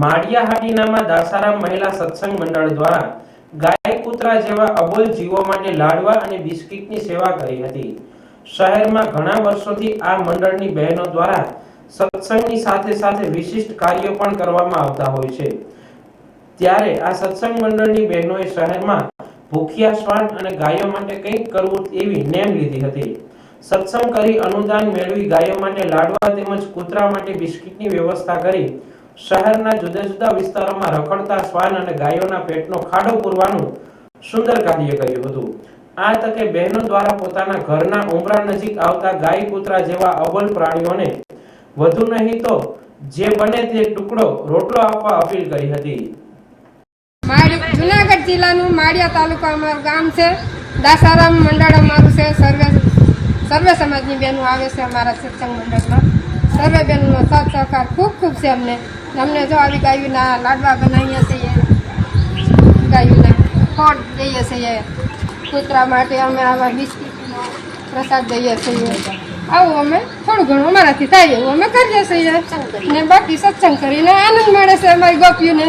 માળિયાહાટીનામાં દાસારામ મહિલા સત્સંગ મંડળ દ્વારા ગાય કૂતરા જેવા અબોલ જીવો માટે લાડવા અને બિસ્કિટની સેવા કરી હતી। શહેરમાં ઘણા વર્ષોથી આ મંડળની બહેનો દ્વારા સત્સંગની સાથે સાથે વિશિષ્ટ કાર્યો પણ કરવામાં આવતા હોય છે। ત્યારે આ સત્સંગ મંડળની બહેનોએ શહેરમાં ભૂખ્યા શ્વાન અને ગાયો માટે કંઈક કરવું એવી નેમ લીધી હતી। સત્સંગ કરી અનુદાન મેળવી ગાયો માટે લાડવા તેમજ કૂતરા માટે બિસ્કિટની વ્યવસ્થા કરી શહેરના જુદા જુદા વિસ્તારોમાં રખડતા શ્વાન અને ગાયોના પેટનો ખાડો પૂરવાનું સુંદર કાર્ય કર્યું હતું। આ તકે બહેનો દ્વારા પોતાના ઘરના ઉંબરા નજીક આવતા ગાય કૂતરા જેવા અબોલ પ્રાણીઓને વધુ નહીં તો જે બને તે ટુકડો રોટલો આપવા અપીલ કરી હતી। જુનાગઢ જિલ્લાનું માળિયા તાલુકામાં ગામ છે। દાસારામ મંડળ અમારું છે। સર્વે સમાજની બહેનો આવે છે અમારા સત્સંગ મંડળમાં। સર્વે બહેનોનો સાથ સહકાર ખૂબ ખૂબ છે અમને જો આવી ગાયોના લાડવા બનાવીએ છીએ, ગાયોના ખોળ દઈએ છીએ, કૂતરા માટે અમે આવા બિસ્કીટનો પ્રસાદ દઈએ છીએ। આવું અમે થોડું ઘણું અમારાથી થાય એવું અમે કરીએ છીએ ને બાકી સત્સંગ કરીને આનંદ મળે છે અમારી ગોપીઓને।